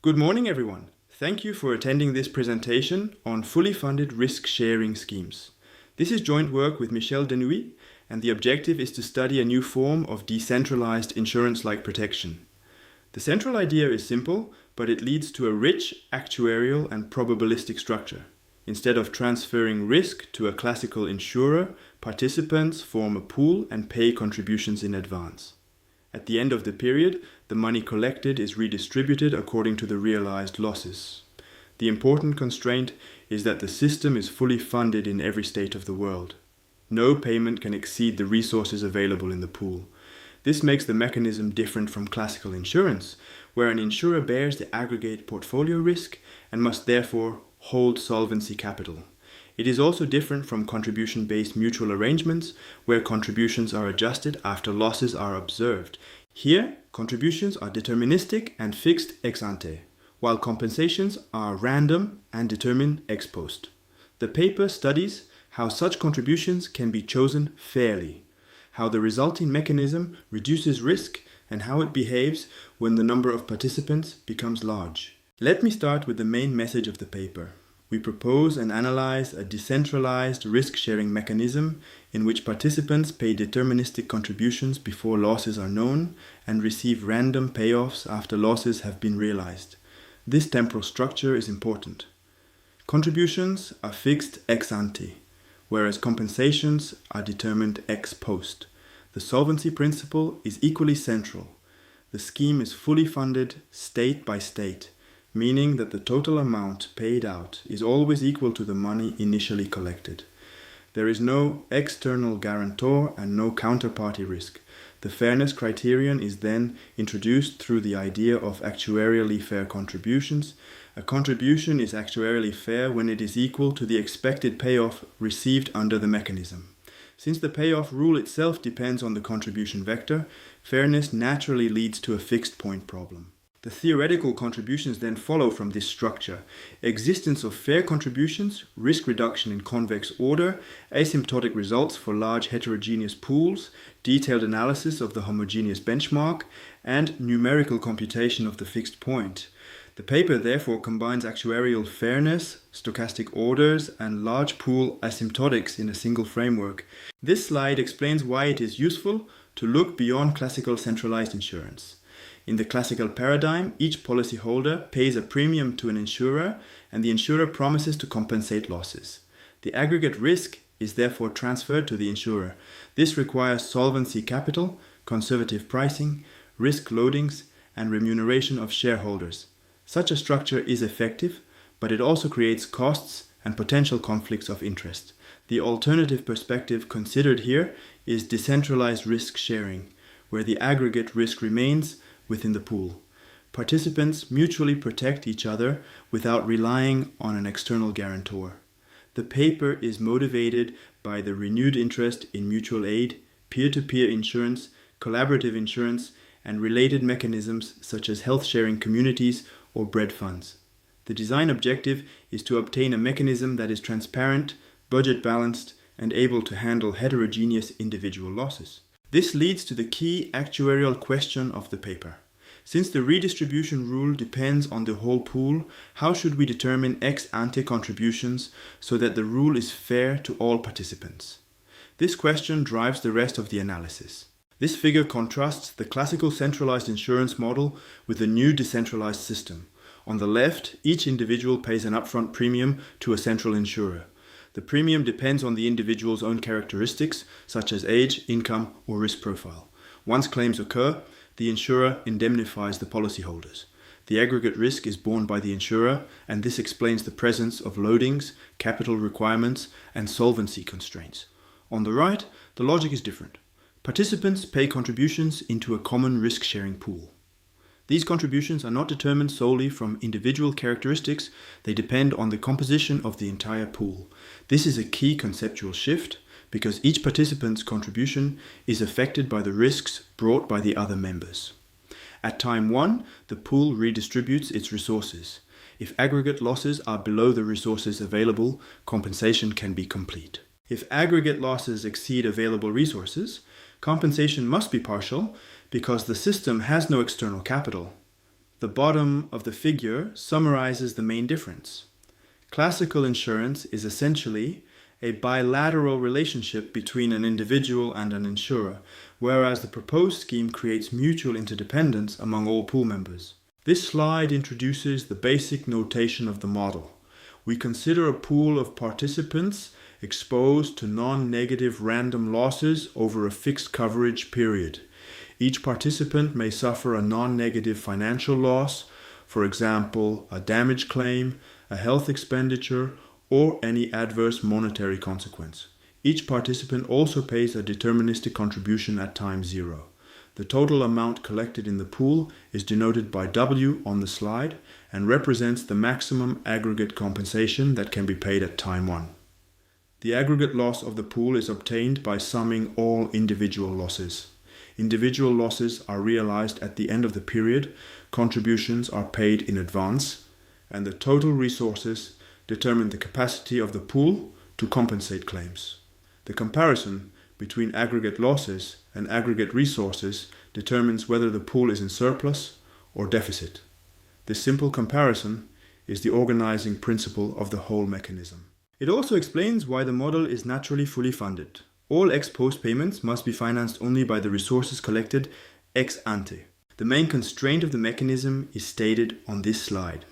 Good morning, everyone. Thank you for attending this presentation on fully funded risk-sharing schemes. This is joint work with Michel Denuit, and the objective is to study a new form of decentralized insurance-like protection. The central idea is simple, but it leads to a rich actuarial and probabilistic structure. Instead of transferring risk to a classical insurer, participants form a pool and pay contributions in advance. At the end of the period, the money collected is redistributed according to the realized losses. The important constraint is that the system is fully funded in every state of the world. No payment can exceed the resources available in the pool. This makes the mechanism different from classical insurance, where an insurer bears the aggregate portfolio risk and must therefore hold solvency capital. It is also different from contribution-based mutual arrangements, where contributions are adjusted after losses are observed. Here, contributions are deterministic and fixed ex ante, while compensations are random and determined ex post. The paper studies how such contributions can be chosen fairly, how the resulting mechanism reduces risk, and how it behaves when the number of participants becomes large. Let me start with the main message of the paper. We propose and analyze a decentralized risk-sharing mechanism in which participants pay deterministic contributions before losses are known and receive random payoffs after losses have been realized. This temporal structure is important. Contributions are fixed ex ante, whereas compensations are determined ex post. The solvency principle is equally central. The scheme is fully funded state by state, meaning that the total amount paid out is always equal to the money initially collected. There is no external guarantor and no counterparty risk. The fairness criterion is then introduced through the idea of actuarially fair contributions. A contribution is actuarially fair when it is equal to the expected payoff received under the mechanism. Since the payoff rule itself depends on the contribution vector, fairness naturally leads to a fixed point problem. The theoretical contributions then follow from this structure: existence of fair contributions, risk reduction in convex order, asymptotic results for large heterogeneous pools, detailed analysis of the homogeneous benchmark, and numerical computation of the fixed point. The paper therefore combines actuarial fairness, stochastic orders, and large pool asymptotics in a single framework. This slide explains why it is useful to look beyond classical centralized insurance. In the classical paradigm, each policyholder pays a premium to an insurer, and the insurer promises to compensate losses. The aggregate risk is therefore transferred to the insurer. This requires solvency capital, conservative pricing, risk loadings, and remuneration of shareholders. Such a structure is effective, but it also creates costs and potential conflicts of interest. The alternative perspective considered here is decentralized risk sharing, where the aggregate risk remains within the pool. Participants mutually protect each other without relying on an external guarantor. The paper is motivated by the renewed interest in mutual aid, peer-to-peer insurance, collaborative insurance, and related mechanisms such as health-sharing communities or bread funds. The design objective is to obtain a mechanism that is transparent, budget-balanced, and able to handle heterogeneous individual losses. This leads to the key actuarial question of the paper. Since the redistribution rule depends on the whole pool, how should we determine ex ante contributions so that the rule is fair to all participants? This question drives the rest of the analysis. This figure contrasts the classical centralized insurance model with the new decentralized system. On the left, each individual pays an upfront premium to a central insurer. The premium depends on the individual's own characteristics, such as age, income, or risk profile. Once claims occur, the insurer indemnifies the policyholders. The aggregate risk is borne by the insurer, and this explains the presence of loadings, capital requirements, and solvency constraints. On the right, the logic is different. Participants pay contributions into a common risk-sharing pool. These contributions are not determined solely from individual characteristics, they depend on the composition of the entire pool. This is a key conceptual shift because each participant's contribution is affected by the risks brought by the other members. At time 1, the pool redistributes its resources. If aggregate losses are below the resources available, compensation can be complete. If aggregate losses exceed available resources, compensation must be partial because the system has no external capital. The bottom of the figure summarizes the main difference. Classical insurance is essentially a bilateral relationship between an individual and an insurer, whereas the proposed scheme creates mutual interdependence among all pool members. This slide introduces the basic notation of the model. We consider a pool of participants exposed to non-negative random losses over a fixed coverage period. Each participant may suffer a non-negative financial loss, for example, a damage claim, a health expenditure, or any adverse monetary consequence. Each participant also pays a deterministic contribution at time zero. The total amount collected in the pool is denoted by W on the slide and represents the maximum aggregate compensation that can be paid at time 1. The aggregate loss of the pool is obtained by summing all individual losses. Individual losses are realized at the end of the period, contributions are paid in advance, and the total resources determine the capacity of the pool to compensate claims. The comparison between aggregate losses and aggregate resources determines whether the pool is in surplus or deficit. This simple comparison is the organizing principle of the whole mechanism. It also explains why the model is naturally fully funded. All ex-post payments must be financed only by the resources collected ex ante. The main constraint of the mechanism is stated on this slide.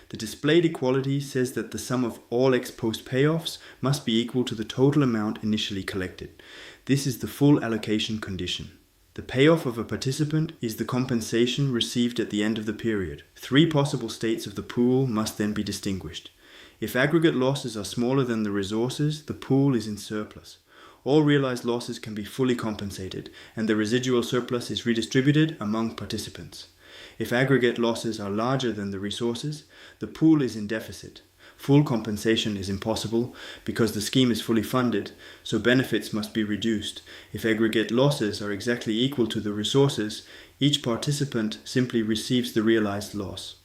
The displayed equality says that the sum of all ex-post payoffs must be equal to the total amount initially collected. This is the full allocation condition. The payoff of a participant is the compensation received at the end of the period. 3 possible states of the pool must then be distinguished. If aggregate losses are smaller than the resources, the pool is in surplus. All realized losses can be fully compensated, and the residual surplus is redistributed among participants. If aggregate losses are larger than the resources, the pool is in deficit. Full compensation is impossible because the scheme is fully funded, so benefits must be reduced. If aggregate losses are exactly equal to the resources, each participant simply receives the realized loss.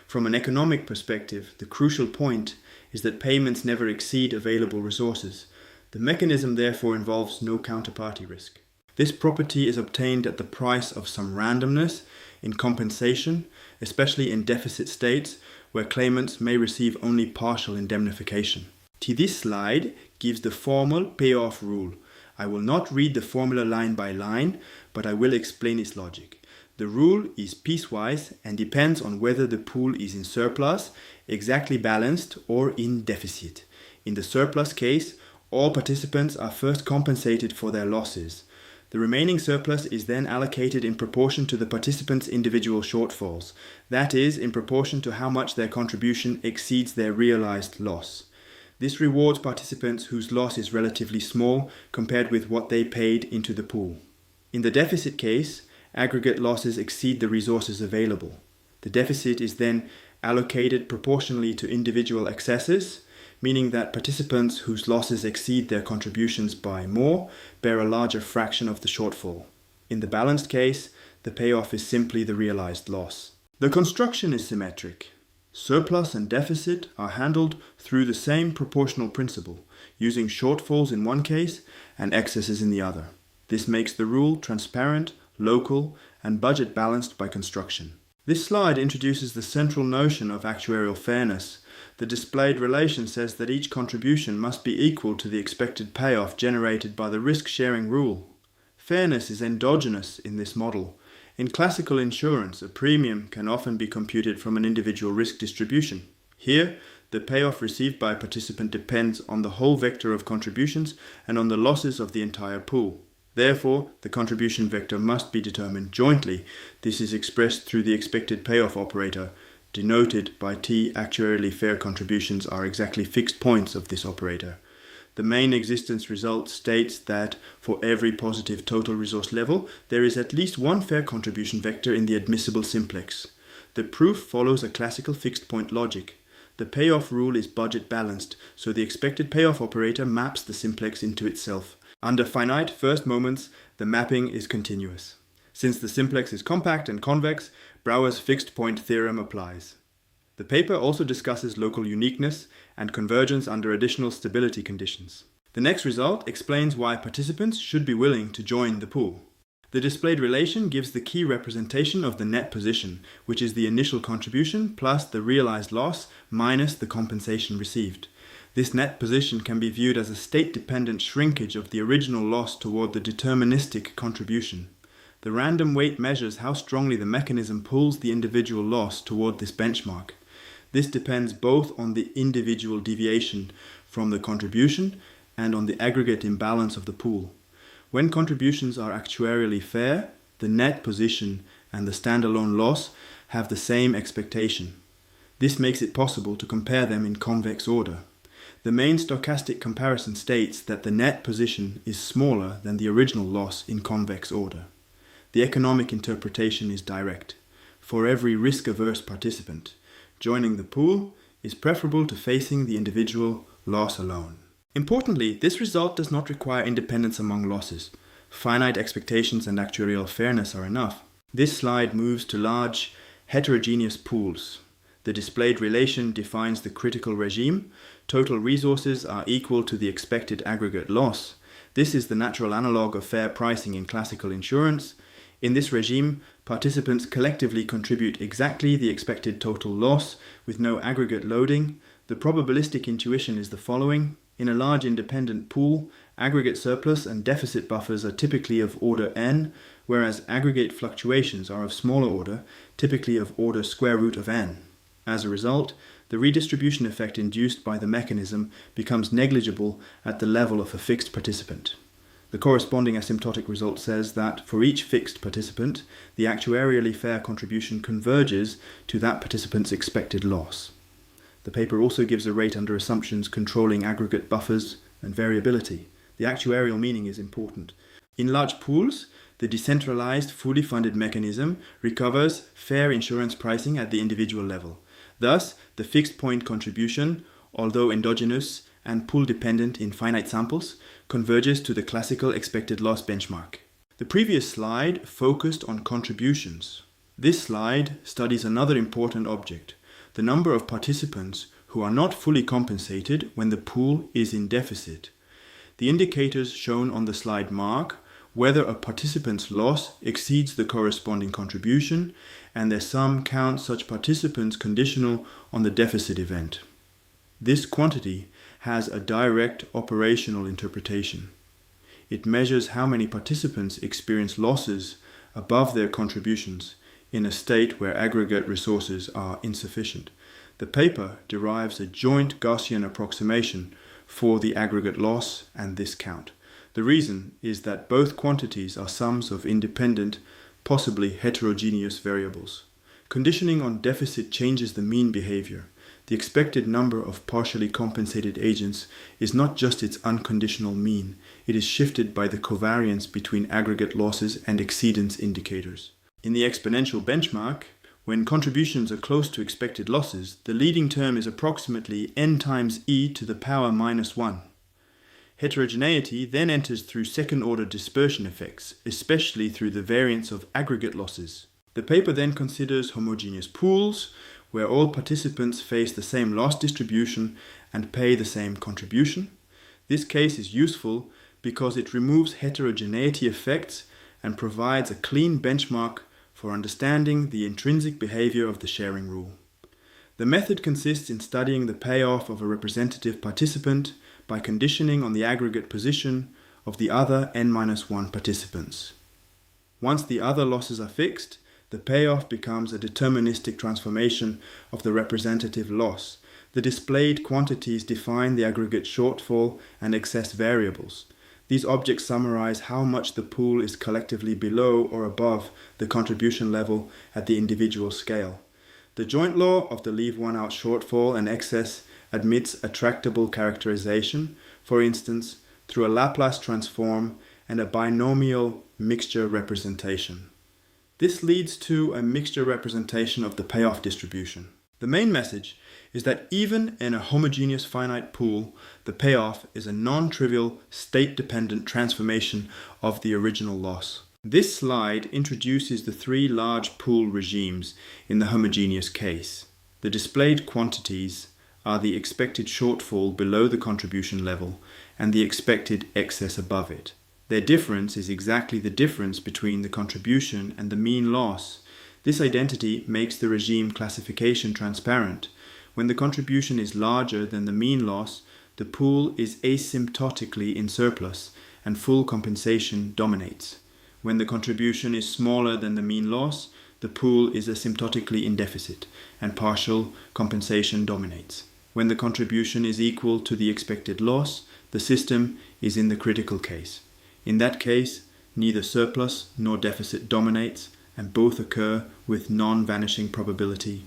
From an economic perspective, the crucial point is that payments never exceed available resources. The mechanism therefore involves no counterparty risk. This property is obtained at the price of some randomness in compensation, especially in deficit states where claimants may receive only partial indemnification. This slide gives the formal payoff rule. I will not read the formula line by line, but I will explain its logic. The rule is piecewise and depends on whether the pool is in surplus, exactly balanced, or in deficit. In the surplus case, all participants are first compensated for their losses. The remaining surplus is then allocated in proportion to the participants' individual shortfalls, that is, in proportion to how much their contribution exceeds their realized loss. This rewards participants whose loss is relatively small compared with what they paid into the pool. In the deficit case, aggregate losses exceed the resources available. The deficit is then allocated proportionally to individual excesses, meaning that participants whose losses exceed their contributions by more bear a larger fraction of the shortfall. In the balanced case, the payoff is simply the realized loss. The construction is symmetric. Surplus and deficit are handled through the same proportional principle, using shortfalls in one case and excesses in the other. This makes the rule transparent, local, and budget balanced by construction. This slide introduces the central notion of actuarial fairness. The displayed relation says that each contribution must be equal to the expected payoff generated by the risk-sharing rule. Fairness is endogenous in this model. In classical insurance, a premium can often be computed from an individual risk distribution. Here, the payoff received by a participant depends on the whole vector of contributions and on the losses of the entire pool. Therefore, the contribution vector must be determined jointly. This is expressed through the expected payoff operator, denoted by T. Actuarially fair contributions are exactly fixed points of this operator. The main existence result states that for every positive total resource level, there is at least one fair contribution vector in the admissible simplex. The proof follows a classical fixed point logic. The payoff rule is budget balanced, so the expected payoff operator maps the simplex into itself. Under finite first moments, the mapping is continuous. Since the simplex is compact and convex, Brouwer's fixed point theorem applies. The paper also discusses local uniqueness and convergence under additional stability conditions. The next result explains why participants should be willing to join the pool. The displayed relation gives the key representation of the net position, which is the initial contribution plus the realized loss minus the compensation received. This net position can be viewed as a state-dependent shrinkage of the original loss toward the deterministic contribution. The random weight measures how strongly the mechanism pulls the individual loss toward this benchmark. This depends both on the individual deviation from the contribution and on the aggregate imbalance of the pool. When contributions are actuarially fair, the net position and the standalone loss have the same expectation. This makes it possible to compare them in convex order. The main stochastic comparison states that the net position is smaller than the original loss in convex order. The economic interpretation is direct. For every risk-averse participant, joining the pool is preferable to facing the individual loss alone. Importantly, this result does not require independence among losses. Finite expectations and actuarial fairness are enough. This slide moves to large, heterogeneous pools. The displayed relation defines the critical regime. Total resources are equal to the expected aggregate loss. This is the natural analog of fair pricing in classical insurance. In this regime, participants collectively contribute exactly the expected total loss with no aggregate loading. The probabilistic intuition is the following. In a large independent pool, aggregate surplus and deficit buffers are typically of order n, whereas aggregate fluctuations are of smaller order, typically of order square root of n. As a result, the redistribution effect induced by the mechanism becomes negligible at the level of a fixed participant. The corresponding asymptotic result says that for each fixed participant, the actuarially fair contribution converges to that participant's expected loss. The paper also gives a rate under assumptions controlling aggregate buffers and variability. The actuarial meaning is important. In large pools, the decentralized, fully funded mechanism recovers fair insurance pricing at the individual level. Thus, the fixed point contribution, although endogenous and pool-dependent in finite samples, converges to the classical expected loss benchmark. The previous slide focused on contributions. This slide studies another important object, the number of participants who are not fully compensated when the pool is in deficit. The indicators shown on the slide mark whether a participant's loss exceeds the corresponding contribution, and their sum counts such participants conditional on the deficit event. This quantity has a direct operational interpretation. It measures how many participants experience losses above their contributions in a state where aggregate resources are insufficient. The paper derives a joint Gaussian approximation for the aggregate loss and this count. The reason is that both quantities are sums of independent, possibly heterogeneous variables. Conditioning on deficit changes the mean behavior. The expected number of partially compensated agents is not just its unconditional mean, it is shifted by the covariance between aggregate losses and exceedance indicators. In the exponential benchmark, when contributions are close to expected losses, the leading term is approximately n times e to the power minus 1. Heterogeneity then enters through second-order dispersion effects, especially through the variance of aggregate losses. The paper then considers homogeneous pools, where all participants face the same loss distribution and pay the same contribution. This case is useful because it removes heterogeneity effects and provides a clean benchmark for understanding the intrinsic behavior of the sharing rule. The method consists in studying the payoff of a representative participant by conditioning on the aggregate position of the other n-1 participants. Once the other losses are fixed, the payoff becomes a deterministic transformation of the representative loss. The displayed quantities define the aggregate shortfall and excess variables. These objects summarize how much the pool is collectively below or above the contribution level at the individual scale. The joint law of the leave one out shortfall and excess admits a tractable characterization, for instance, through a Laplace transform and a binomial mixture representation. This leads to a mixture representation of the payoff distribution. The main message is that even in a homogeneous finite pool, the payoff is a non-trivial state-dependent transformation of the original loss. This slide introduces the three large pool regimes in the homogeneous case. The displayed quantities are the expected shortfall below the contribution level and the expected excess above it. Their difference is exactly the difference between the contribution and the mean loss. This identity makes the regime classification transparent. When the contribution is larger than the mean loss, the pool is asymptotically in surplus and full compensation dominates. When the contribution is smaller than the mean loss, the pool is asymptotically in deficit and partial compensation dominates. When the contribution is equal to the expected loss, the system is in the critical case. In that case, neither surplus nor deficit dominates, and both occur with non-vanishing probability.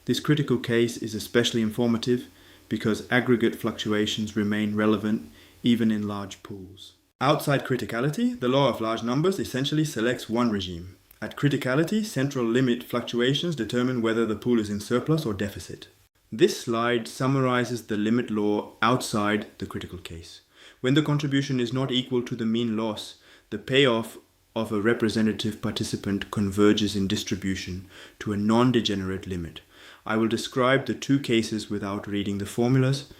This critical case is especially informative because aggregate fluctuations remain relevant even in large pools. Outside criticality, the law of large numbers essentially selects one regime. At criticality, central limit fluctuations determine whether the pool is in surplus or deficit. This slide summarizes the limit law outside the critical case. When the contribution is not equal to the mean loss, the payoff of a representative participant converges in distribution to a non-degenerate limit. I will describe the two cases without reading the formulas.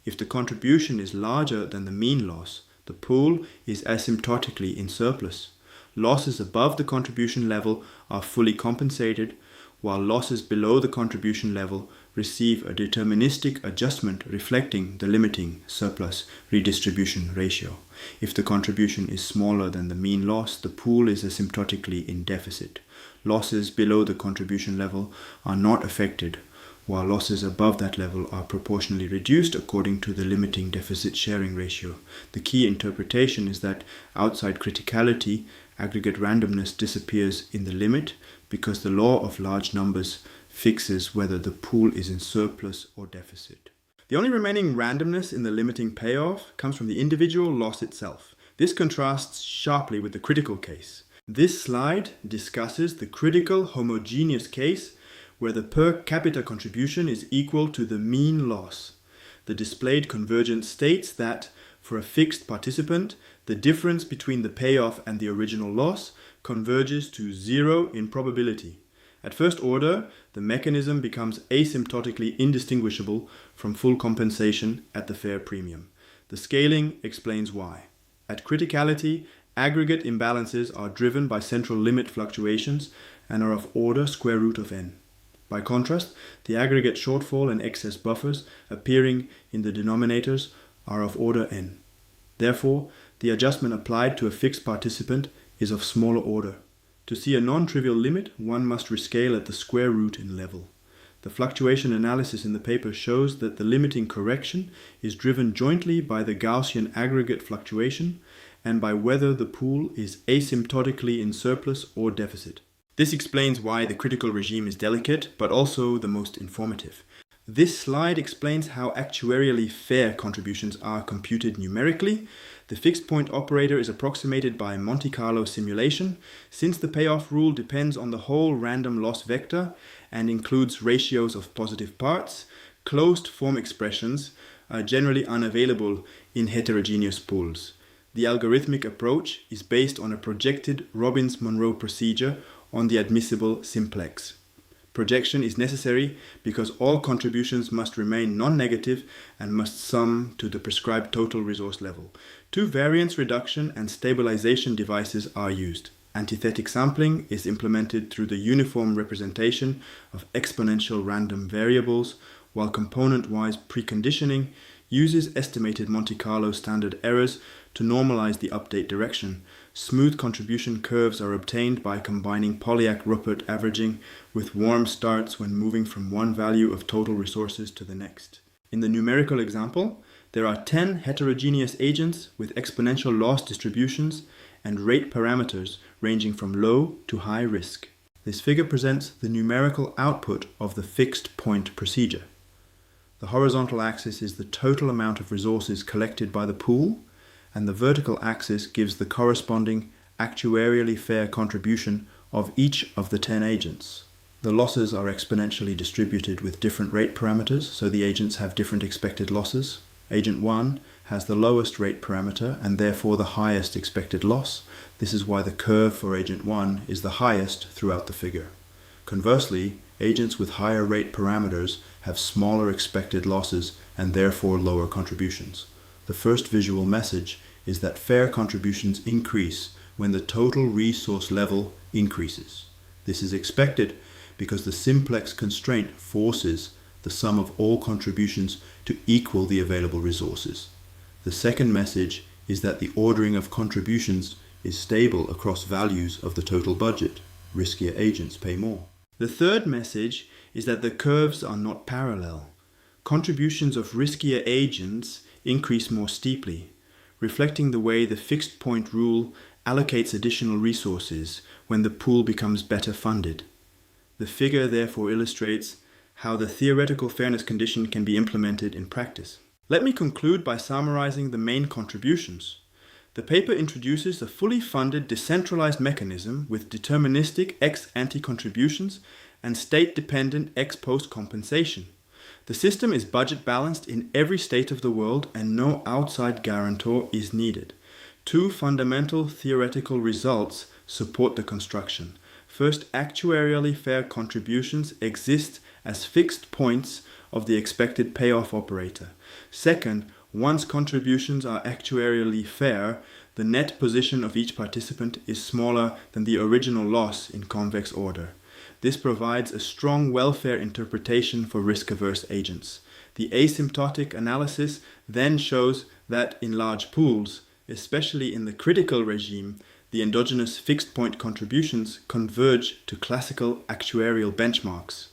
If the contribution is larger than the mean loss, the pool is asymptotically in surplus. Losses above the contribution level are fully compensated, while losses below the contribution level receive a deterministic adjustment reflecting the limiting surplus redistribution ratio. If the contribution is smaller than the mean loss, the pool is asymptotically in deficit. Losses below the contribution level are not affected, while losses above that level are proportionally reduced according to the limiting deficit sharing ratio. The key interpretation is that outside criticality, aggregate randomness disappears in the limit because the law of large numbers fixes whether the pool is in surplus or deficit. The only remaining randomness in the limiting payoff comes from the individual loss itself. This contrasts sharply with the critical case. This slide discusses the critical homogeneous case where the per capita contribution is equal to the mean loss. The displayed convergence states that, for a fixed participant, the difference between the payoff and the original loss converges to zero in probability. At first order, the mechanism becomes asymptotically indistinguishable from full compensation at the fair premium. The scaling explains why. At criticality, aggregate imbalances are driven by central limit fluctuations and are of order square root of n. By contrast, the aggregate shortfall and excess buffers appearing in the denominators are of order n. Therefore, the adjustment applied to a fixed participant is of smaller order. To see a non-trivial limit, one must rescale at the square root in level. The fluctuation analysis in the paper shows that the limiting correction is driven jointly by the Gaussian aggregate fluctuation and by whether the pool is asymptotically in surplus or deficit. This explains why the critical regime is delicate, but also the most informative. This slide explains how actuarially fair contributions are computed numerically. The fixed point operator is approximated by Monte Carlo simulation. Since the payoff rule depends on the whole random loss vector and includes ratios of positive parts, closed form expressions are generally unavailable in heterogeneous pools. The algorithmic approach is based on a projected Robbins-Monroe procedure on the admissible simplex. Projection is necessary because all contributions must remain non-negative and must sum to the prescribed total resource level. Two variance reduction and stabilization devices are used. Antithetic sampling is implemented through the uniform representation of exponential random variables, while component-wise preconditioning uses estimated Monte Carlo standard errors to normalize the update direction. Smooth contribution curves are obtained by combining Polyak-Ruppert averaging with warm starts when moving from one value of total resources to the next. In the numerical example, there are 10 heterogeneous agents with exponential loss distributions and rate parameters ranging from low to high risk. This figure presents the numerical output of the fixed point procedure. The horizontal axis is the total amount of resources collected by the pool, and the vertical axis gives the corresponding actuarially fair contribution of each of the 10 agents. The losses are exponentially distributed with different rate parameters, so the agents have different expected losses. Agent 1 has the lowest rate parameter and therefore the highest expected loss. This is why the curve for agent 1 is the highest throughout the figure. Conversely, agents with higher rate parameters have smaller expected losses and therefore lower contributions. The first visual message is that fair contributions increase when the total resource level increases. This is expected because the simplex constraint forces the sum of all contributions to equal the available resources. The second message is that the ordering of contributions is stable across values of the total budget. Riskier agents pay more. The third message is that the curves are not parallel. Contributions of riskier agents increase more steeply, reflecting the way the fixed point rule allocates additional resources when the pool becomes better funded. The figure therefore illustrates how the theoretical fairness condition can be implemented in practice. Let me conclude by summarizing the main contributions. The paper introduces a fully funded decentralized mechanism with deterministic ex-ante contributions and state-dependent ex-post compensation. The system is budget balanced in every state of the world and no outside guarantor is needed. Two fundamental theoretical results support the construction. First, actuarially fair contributions exist as fixed points of the expected payoff operator. Second, once contributions are actuarially fair, the net position of each participant is smaller than the original loss in convex order. This provides a strong welfare interpretation for risk-averse agents. The asymptotic analysis then shows that in large pools, especially in the critical regime, the endogenous fixed-point contributions converge to classical actuarial benchmarks,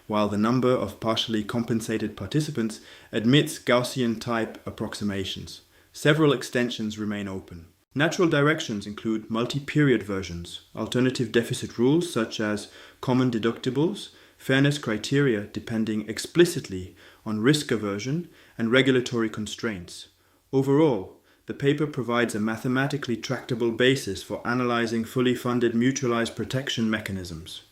while the number of partially compensated participants admits Gaussian-type approximations. Several extensions remain open. Natural directions include multi-period versions, alternative deficit rules such as common deductibles, fairness criteria depending explicitly on risk aversion, and regulatory constraints. Overall, the paper provides a mathematically tractable basis for analyzing fully funded mutualized protection mechanisms.